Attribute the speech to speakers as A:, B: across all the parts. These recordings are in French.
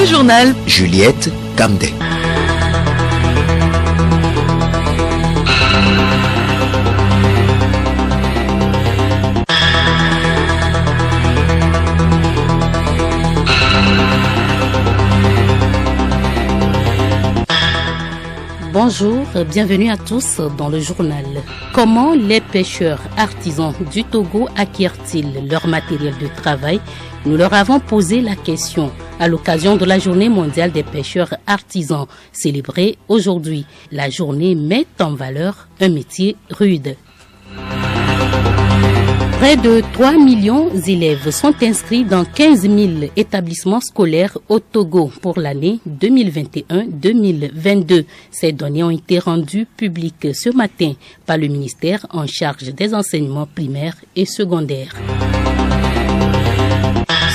A: journal
B: Juliette Kamdé.
C: Bonjour, bienvenue à tous dans le journal. Comment les pêcheurs artisans du Togo acquièrent-ils leur matériel de travail? Nous leur avons posé la question à l'occasion de la Journée mondiale des pêcheurs artisans, célébrée aujourd'hui. La journée met en valeur un métier rude. Près de 3 millions d'élèves sont inscrits dans 15 000 établissements scolaires au Togo pour l'année 2021-2022. Ces données ont été rendues publiques ce matin par le ministère en charge des enseignements primaires et secondaires.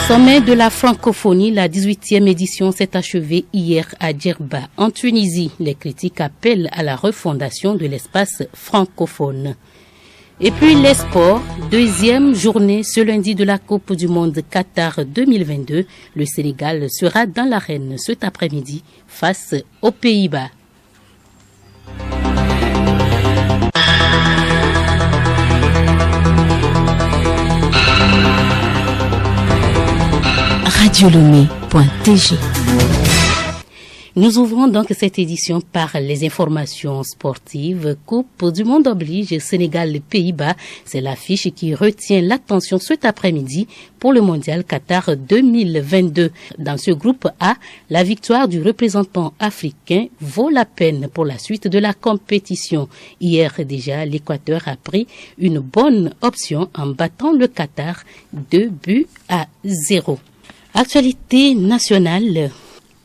C: Sommet de la francophonie, la 18e édition s'est achevée hier à Djerba, en Tunisie. Les critiques appellent à la refondation de l'espace francophone. Et puis les sports, deuxième journée ce lundi de la Coupe du Monde Qatar 2022. Le Sénégal sera dans l'arène cet après-midi face aux Pays-Bas.
A: radiolomé.tg.
C: Nous ouvrons donc cette édition par les informations sportives. Coupe du monde oblige, Sénégal-Pays-Bas. C'est l'affiche qui retient l'attention cet après-midi pour le mondial Qatar 2022. Dans ce groupe A, la victoire du représentant africain vaut la peine pour la suite de la compétition. Hier déjà, l'Équateur a pris une bonne option en battant le Qatar 2-0. Actualité nationale.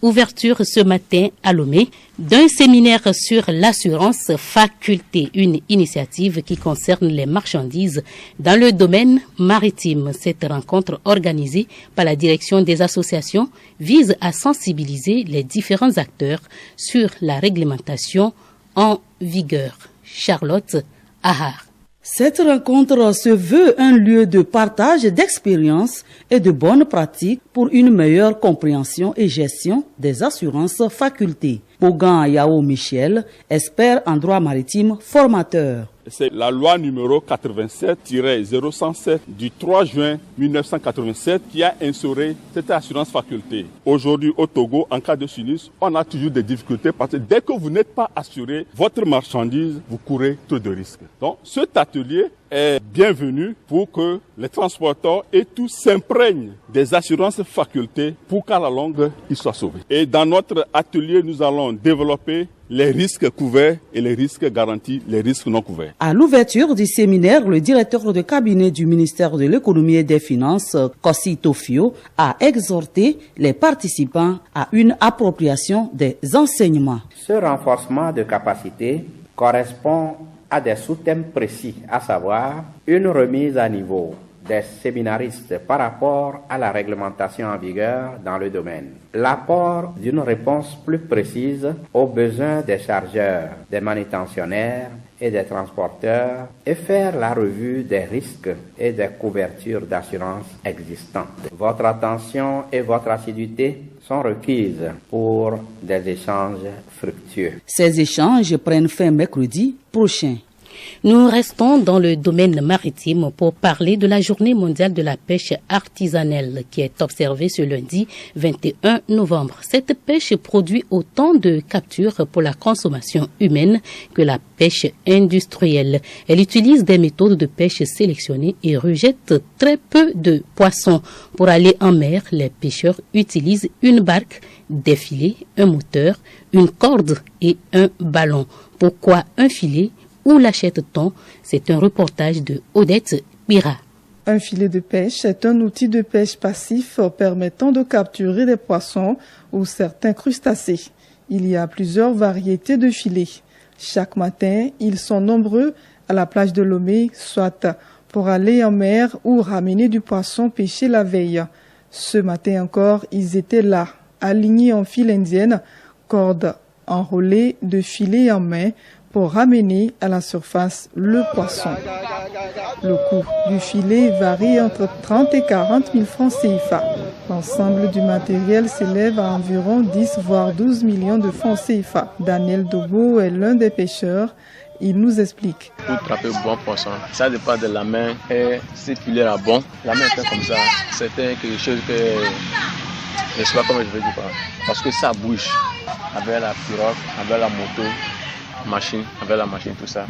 C: Ouverture ce matin à Lomé d'un séminaire sur l'assurance faculté, une initiative qui concerne les marchandises dans le domaine maritime. Cette rencontre organisée par la direction des associations vise à sensibiliser les différents acteurs sur la réglementation en vigueur. Charlotte Ahar.
D: Cette rencontre se veut un lieu de partage d'expériences et de bonnes pratiques pour une meilleure compréhension et gestion des assurances facultés. Bogan Yao Michel, expert en droit maritime, formateur.
E: C'est la loi numéro 87-0107 du 3 juin 1987 qui a instauré cette assurance faculté. Aujourd'hui au Togo, en cas de sinistre, on a toujours des difficultés parce que dès que vous n'êtes pas assuré, votre marchandise, vous courez trop de risques. Donc cet atelier est bienvenu pour que les transporteurs et tous s'imprègnent des assurances facultés pour qu'à la longue, ils soient sauvés. Et dans notre atelier, nous allons développer les risques couverts et les risques garantis, les risques non couverts.
D: À l'ouverture du séminaire, le directeur de cabinet du ministère de l'économie et des finances, Kossi Tofio, a exhorté les participants à une appropriation des enseignements.
F: Ce renforcement de capacité correspond à des sous-thèmes précis, à savoir une remise à niveau des séminaristes par rapport à la réglementation en vigueur dans le domaine, l'apport d'une réponse plus précise aux besoins des chargeurs, des manutentionnaires et des transporteurs et faire la revue des risques et des couvertures d'assurance existantes. Votre attention et votre assiduité sont requises pour des échanges fructueux.
D: Ces échanges prennent fin mercredi prochain.
C: Nous restons dans le domaine maritime pour parler de la Journée mondiale de la pêche artisanale qui est observée ce lundi 21 novembre. Cette pêche produit autant de captures pour la consommation humaine que la pêche industrielle. Elle utilise des méthodes de pêche sélectionnées et rejette très peu de poissons. Pour aller en mer, les pêcheurs utilisent une barque, des filets, un moteur, une corde et un ballon. Pourquoi un filet? Où l'achète-t-on? C'est un reportage de Odette Bira.
G: Un filet de pêche est un outil de pêche passif permettant de capturer des poissons ou certains crustacés. Il y a plusieurs variétés de filets. Chaque matin, ils sont nombreux à la plage de Lomé, soit pour aller en mer ou ramener du poisson pêché la veille. Ce matin encore, ils étaient là, alignés en file indienne, cordes enrôlées de filets en main, pour ramener à la surface le poisson. Le coût du filet varie entre 30 et 40 000 francs CFA. L'ensemble du matériel s'élève à environ 10 voire 12 millions de francs CFA. Daniel Dobo est l'un des pêcheurs. Il nous explique.
B: Pour attraper bon poisson, ça dépend de la main et si filet là bon, la main était comme ça, c'était quelque chose que je ne sais pas comment je vais dire parce que ça bouge avec la pirogue, avec la moto, machine, avec la machine, tout ça,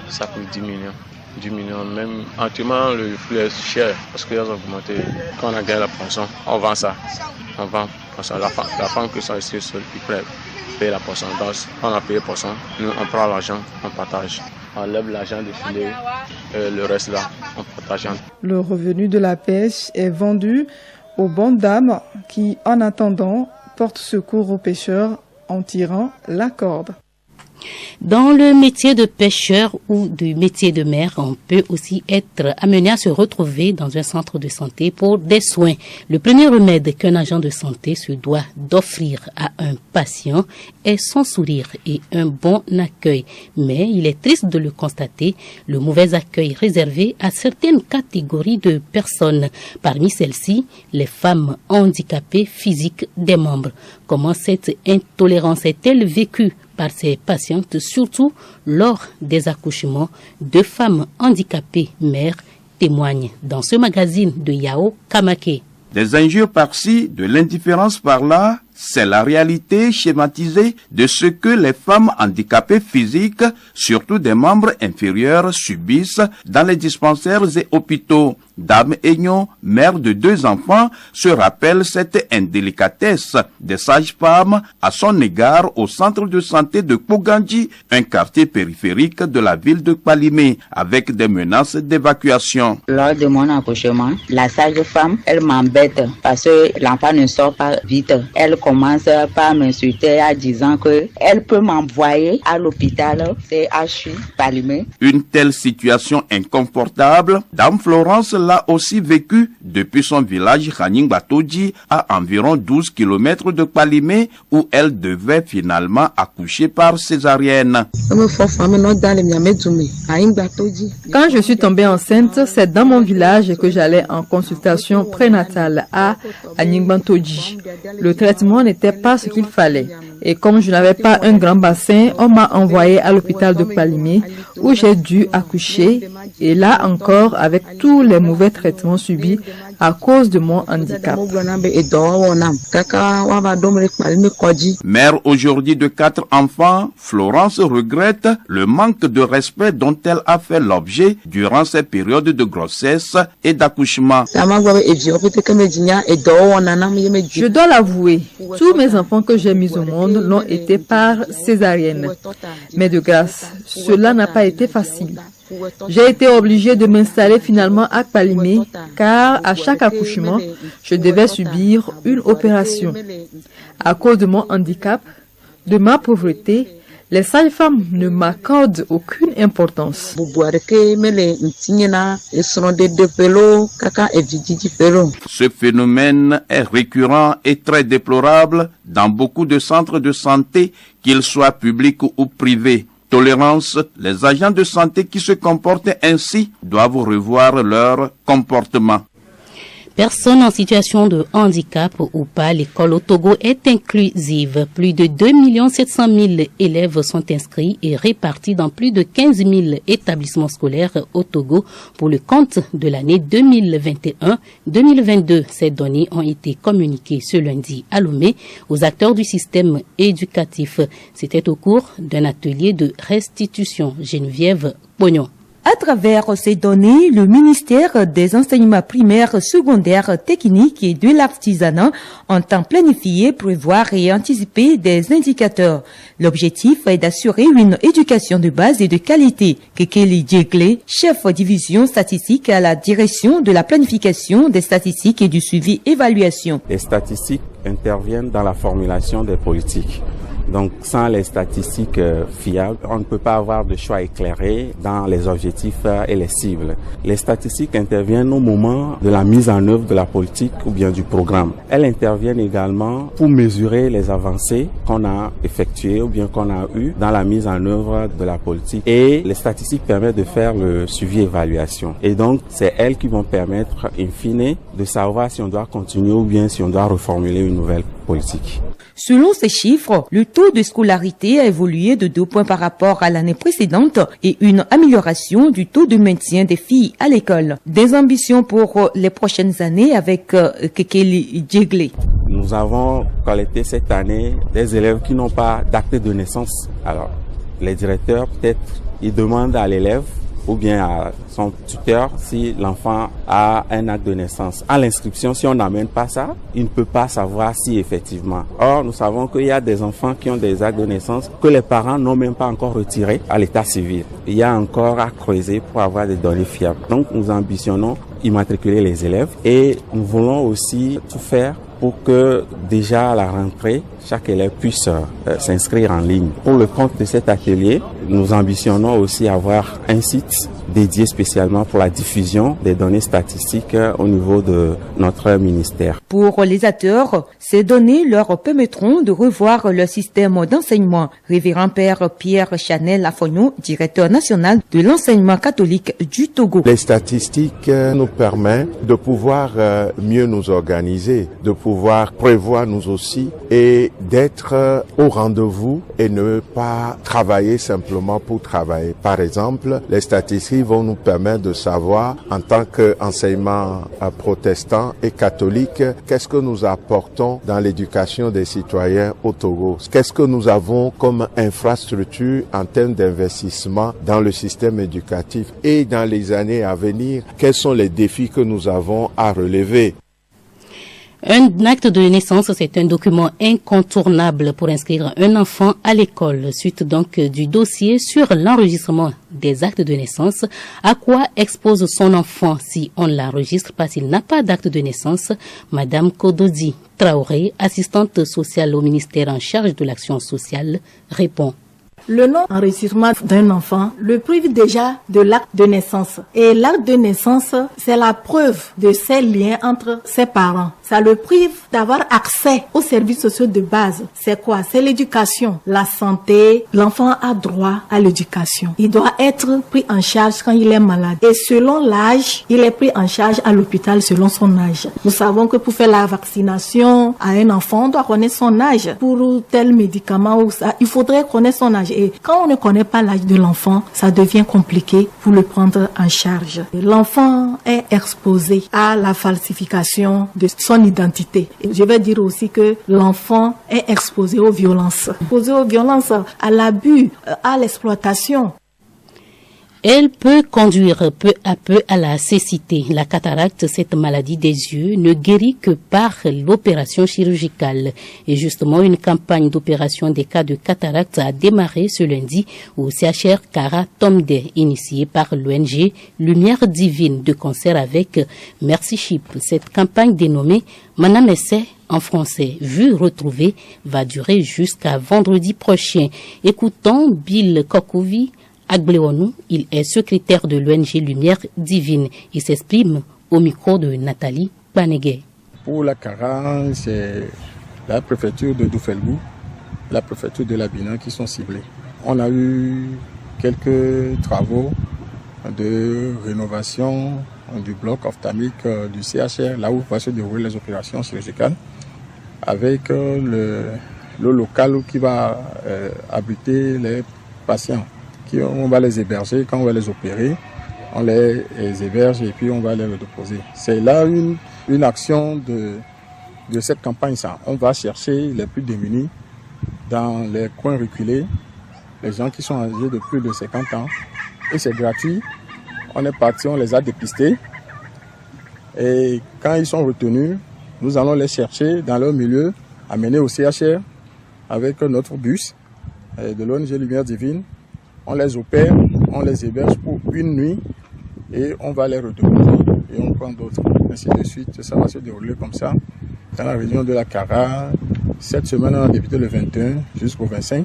B: ça coûte 10 millions. 10 millions, même entièrement le flux est cher parce qu'ils ont augmenté. Quand on a gagné la poisson, on vend ça. On vend poisson. La femme qui sont ici, ils prennent payer la poisson. Donc, on a payé la poisson, nous on prend l'argent, on partage. On lève l'argent des filets, le reste là, on partage.
G: Le revenu de la pêche est vendu aux bonnes dames qui, en attendant, portent secours aux pêcheurs en tirant la corde.
C: Dans le métier de pêcheur ou du métier de mer, on peut aussi être amené à se retrouver dans un centre de santé pour des soins. Le premier remède qu'un agent de santé se doit d'offrir à un patient est son sourire et un bon accueil. Mais il est triste de le constater, le mauvais accueil réservé à certaines catégories de personnes. Parmi celles-ci, les femmes handicapées physiques des membres. Comment cette intolérance est-elle vécue par ces patientes, surtout lors des accouchements? Deux femmes handicapées mères témoignent dans ce magazine de Yao Kamake.
H: Des injures par-ci, de l'indifférence par-là, c'est la réalité schématisée de ce que les femmes handicapées physiques, surtout des membres inférieurs, subissent dans les dispensaires et hôpitaux. Dame Aignon, mère de 2 enfants, se rappelle cette indélicatesse des sages-femmes à son égard au centre de santé de Kpogandji, un quartier périphérique de la ville de Kpalimé, avec des menaces d'évacuation.
I: Lors de mon accouchement, la sage-femme, elle m'embête parce que l'enfant ne sort pas vite. Elle commence par m'insulter en disant que elle peut m'envoyer à l'hôpital CHU Kpalimé.
H: Une telle situation inconfortable, Dame Florence l'a aussi vécu depuis son village Khaning-Batoji à environ 12 km de Kpalimé où elle devait finalement accoucher par césarienne.
G: Quand je suis tombée enceinte, c'est dans mon village que j'allais en consultation prénatale à Khaning-Batoji. Le traitement n'était pas ce qu'il fallait. Et comme je n'avais pas un grand bassin, on m'a envoyé à l'hôpital de Kpalimé où j'ai dû accoucher. Et là encore, avec tous les mauvais traitements subis à cause de mon handicap.
H: Mère aujourd'hui de 4 enfants, Florence regrette le manque de respect dont elle a fait l'objet durant ces périodes de grossesse et d'accouchement.
G: Je dois l'avouer, tous mes enfants que j'ai mis au monde l'ont été par césarienne. Mais de grâce, cela n'a pas été facile. J'ai été obligée de m'installer finalement à Kpalimé car à chaque accouchement, je devais subir une opération. À cause de mon handicap, de ma pauvreté, les sages-femmes ne m'accordent aucune importance.
H: Ce phénomène est récurrent et très déplorable dans beaucoup de centres de santé, qu'ils soient publics ou privés. Tolérance, les agents de santé qui se comportent ainsi doivent revoir leur comportement.
C: Personnes en situation de handicap ou pas, l'école au Togo est inclusive. Plus de 2 700 000 élèves sont inscrits et répartis dans plus de 15 000 établissements scolaires au Togo pour le compte de l'année 2021-2022. Ces données ont été communiquées ce lundi à Lomé aux acteurs du système éducatif. C'était au cours d'un atelier de restitution. Geneviève Pognon.
J: À travers ces données, le ministère des enseignements primaires, secondaires, techniques et de l'artisanat entend planifier, prévoir et anticiper des indicateurs. L'objectif est d'assurer une éducation de base et de qualité. Kekeli Djegle, chef division statistique à la direction de la planification des statistiques et du suivi évaluation.
K: Les statistiques interviennent dans la formulation des politiques. Donc sans les statistiques fiables, on ne peut pas avoir de choix éclairés dans les objectifs et les cibles. Les statistiques interviennent au moment de la mise en œuvre de la politique ou bien du programme. Elles interviennent également pour mesurer les avancées qu'on a effectuées ou bien qu'on a eues dans la mise en œuvre de la politique. Et les statistiques permettent de faire le suivi-évaluation. Et donc, c'est elles qui vont permettre, in fine, de savoir si on doit continuer ou bien si on doit reformuler une nouvelle politique.
J: Selon ces chiffres, le taux de scolarité a évolué de 2 points par rapport à l'année précédente et une amélioration du taux de maintien des filles à l'école. Des ambitions pour les prochaines années avec Kekeli Djeglé.
K: Nous avons collecté cette année des élèves qui n'ont pas d'acte de naissance. Alors, les directeurs, peut-être, ils demandent à l'élève ou bien à son tuteur si l'enfant a un acte de naissance. À l'inscription, si on n'amène pas ça, il ne peut pas savoir si effectivement. Or, nous savons qu'il y a des enfants qui ont des actes de naissance que les parents n'ont même pas encore retirés à l'état civil. Il y a encore à creuser pour avoir des données fiables. Donc, nous ambitionnons immatriculer les élèves et nous voulons aussi tout faire pour que déjà à la rentrée, chaque élève puisse s'inscrire en ligne. Pour le compte de cet atelier, nous ambitionnons aussi avoir un site dédié spécialement pour la diffusion des données statistiques au niveau de notre ministère.
J: Pour les acteurs, ces données leur permettront de revoir leur système d'enseignement. Révérend Père Pierre Chanel Afogno, directeur national de l'enseignement catholique du Togo.
L: Les statistiques nous permettent de pouvoir mieux nous organiser, de pouvoir prévoir nous aussi et d'être au rendez-vous et ne pas travailler simplement pour travailler. Par exemple, les statistiques vont nous permettre de savoir en tant qu'enseignement protestant et catholique, qu'est-ce que nous apportons dans l'éducation des citoyens au Togo? Qu'est-ce que nous avons comme infrastructure en termes d'investissement dans le système éducatif? Et dans les années à venir, quels sont les défis que nous avons à relever?
C: Un acte de naissance, c'est un document incontournable pour inscrire un enfant à l'école. Suite donc du dossier sur l'enregistrement des actes de naissance. À quoi expose son enfant si on ne l'enregistre pas, s'il n'a pas d'acte de naissance? Madame Kododi Traoré, assistante sociale au ministère en charge de l'action sociale, répond.
M: Le non-enregistrement d'un enfant le prive déjà de l'acte de naissance. Et l'acte de naissance, c'est la preuve de ses liens entre ses parents. Ça le prive d'avoir accès aux services sociaux de base. C'est quoi? C'est l'éducation, la santé. L'enfant a droit à l'éducation. Il doit être pris en charge quand il est malade. Et selon l'âge, il est pris en charge à l'hôpital selon son âge. Nous savons que pour faire la vaccination à un enfant, on doit connaître son âge. Pour tel médicament ou ça, il faudrait connaître son âge. Et quand on ne connaît pas l'âge de l'enfant, ça devient compliqué pour le prendre en charge. L'enfant est exposé à la falsification de son identité. Et je vais dire aussi que l'enfant est exposé aux violences. Exposé aux violences, à l'abus, à l'exploitation.
C: Elle peut conduire peu à peu à la cécité. La cataracte, cette maladie des yeux, ne guérit que par l'opération chirurgicale. Et justement, une campagne d'opération des cas de cataracte a démarré ce lundi au CHR Kara Tomde, initiée par l'ONG Lumière Divine, de concert avec Merci Chip. Cette campagne dénommée Manamesse en français, Vue retrouvée, va durer jusqu'à vendredi prochain. Écoutons Bill Kokovi Agbeonu, il est secrétaire de l'ONG Lumière Divine. Il s'exprime au micro de Nathalie Banegué.
N: Pour la Kara, c'est la préfecture de Doufelgou, la préfecture de l'Abidjan qui sont ciblées. On a eu quelques travaux de rénovation du bloc ophtalmique du CHR, là où vont se dérouler les opérations chirurgicales, avec le local qui va abriter les patients. On va les héberger, quand on va les opérer, on les héberge et puis on va les redéposer. C'est là une action de cette campagne. Ça. On va chercher les plus démunis dans les coins reculés, les gens qui sont âgés de plus de 50 ans. Et c'est gratuit. On est parti, on les a dépistés. Et quand ils sont retenus, nous allons les chercher dans leur milieu, amener au CHR avec notre bus de l'ONG Lumière Divine. On les opère, on les héberge pour une nuit et on va les redéposer et on prend d'autres. Ainsi de suite, ça va se dérouler comme ça dans la région de la Kara, Cette semaine, on a débuté le 21 jusqu'au 25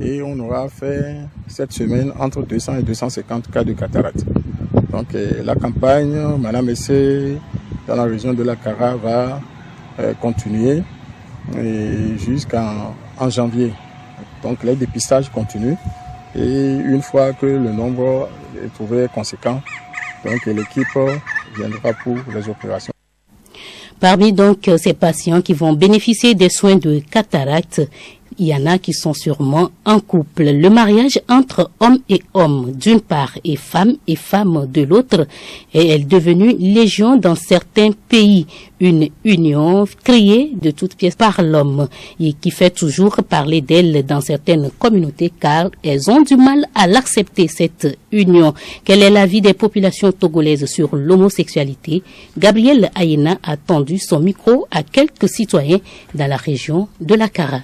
N: et on aura fait cette semaine entre 200 et 250 cas de cataracte. Donc la campagne Madame Essé dans la région de la Kara va continuer jusqu'en janvier. Donc les dépistages continuent et une fois que le nombre est trouvé conséquent, donc l'équipe viendra pour les opérations.
C: Parmi donc ces patients qui vont bénéficier des soins de cataracte, il y en a qui sont sûrement en couple. Le mariage entre hommes et hommes d'une part et femmes de l'autre est devenue légion dans certains pays. Une union créée de toutes pièces par l'homme et qui fait toujours parler d'elle dans certaines communautés car elles ont du mal à l'accepter, cette union. Quel est l'avis des populations togolaises sur l'homosexualité? Gabriel Ayena a tendu son micro à quelques citoyens dans la région de la Kara.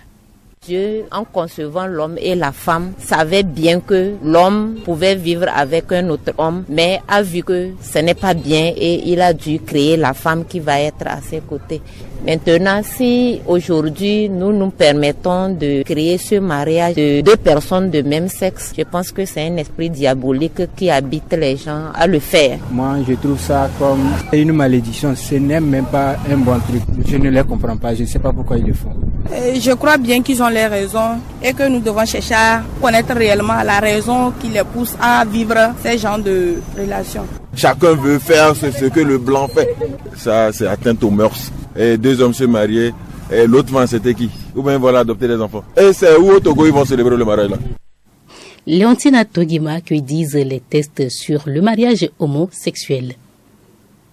O: Dieu, en concevant l'homme et la femme, savait bien que l'homme pouvait vivre avec un autre homme, mais a vu que ce n'est pas bien et il a dû créer la femme qui va être à ses côtés. Maintenant, si aujourd'hui nous nous permettons de créer ce mariage de deux personnes de même sexe, je pense que c'est un esprit diabolique qui habite les gens à le faire.
P: Moi, je trouve ça comme une malédiction. Ce n'est même pas un bon truc. Je ne les comprends pas. Je ne sais pas pourquoi ils le font.
Q: Je crois bien qu'ils ont les raisons et que nous devons chercher à connaître réellement la raison qui les pousse à vivre ces genres de relations.
R: Chacun veut faire ce que le blanc fait. Ça, c'est atteinte aux mœurs. Et deux hommes se mariaient. Et l'autre femme, c'était qui? Ou bien voilà, adopter des enfants. Et c'est où au Togo ils vont célébrer le mariage là?
C: Léontine Togima qui disent les tests sur le mariage homosexuel.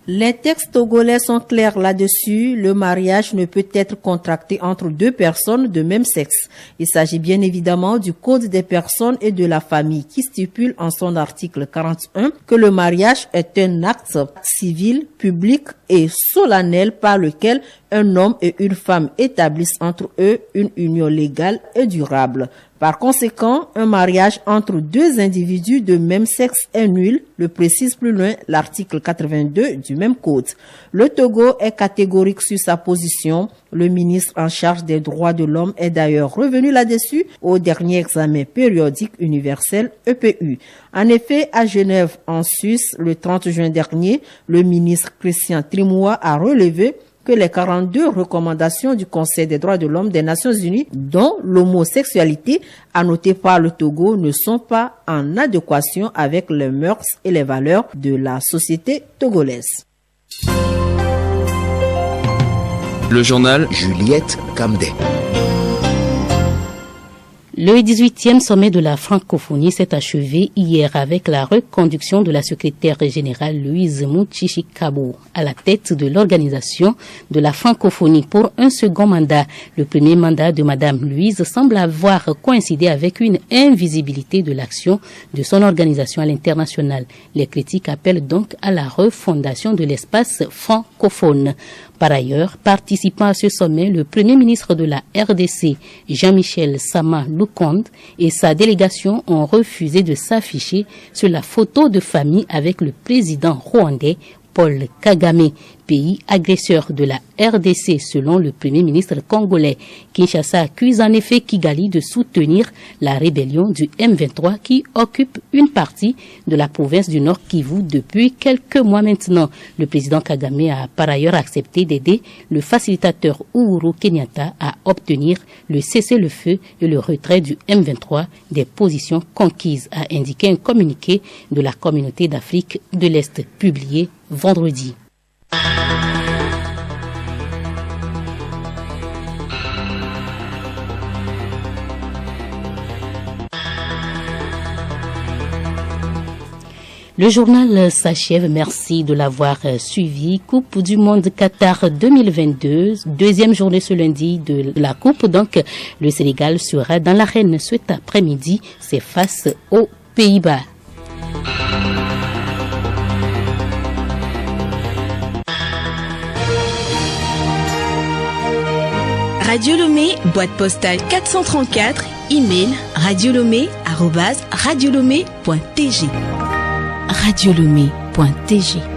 S: Les textes togolais sont clairs là-dessus. Le mariage ne peut être contracté entre deux personnes de même sexe. Il s'agit bien évidemment du Code des personnes et de la famille qui stipule en son article 41 que le mariage est un acte civil, public et solennel par lequel un homme et une femme établissent entre eux une union légale et durable. Par conséquent, un mariage entre deux individus de même sexe est nul, le précise plus loin l'article 82 du même code. Le Togo est catégorique sur sa position. Le ministre en charge des droits de l'homme est d'ailleurs revenu là-dessus au dernier examen périodique universel EPU. En effet, à Genève, en Suisse, le 30 juin dernier, le ministre Christian Trimoua a relevé que les 42 recommandations du Conseil des droits de l'homme des Nations Unies, dont l'homosexualité annotée par le Togo, ne sont pas en adéquation avec les mœurs et les valeurs de la société togolaise.
T: Le journal Juliette Camdet.
C: Le 18e sommet de la francophonie s'est achevé hier avec la reconduction de la secrétaire générale Louise Mouchichikabo à la tête de l'organisation de la francophonie pour un second mandat. Le premier mandat de Madame Louise semble avoir coïncidé avec une invisibilité de l'action de son organisation à l'international. Les critiques appellent donc à la refondation de l'espace francophone. Par ailleurs, participant à ce sommet, le Premier ministre de la RDC, Jean-Michel Sama Lukonde, et sa délégation ont refusé de s'afficher sur la photo de famille avec le président rwandais Paul Kagame, pays agresseur de la RDC selon le Premier ministre congolais. Kinshasa accuse en effet Kigali de soutenir la rébellion du M23 qui occupe une partie de la province du Nord Kivu depuis quelques mois maintenant. Le président Kagame a par ailleurs accepté d'aider le facilitateur Uhuru Kenyatta à obtenir le cessez-le-feu et le retrait du M23 des positions conquises, a indiqué un communiqué de la Communauté d'Afrique de l'Est publié vendredi. Le journal s'achève. Merci de l'avoir suivi. Coupe du Monde Qatar 2022, deuxième journée ce lundi de la Coupe. Donc, le Sénégal sera dans l'arène cet après-midi. C'est face aux Pays-Bas.
A: Radio Lomé, boîte postale 434, email radiolomé@radiolomé.tg. radiolomé.tg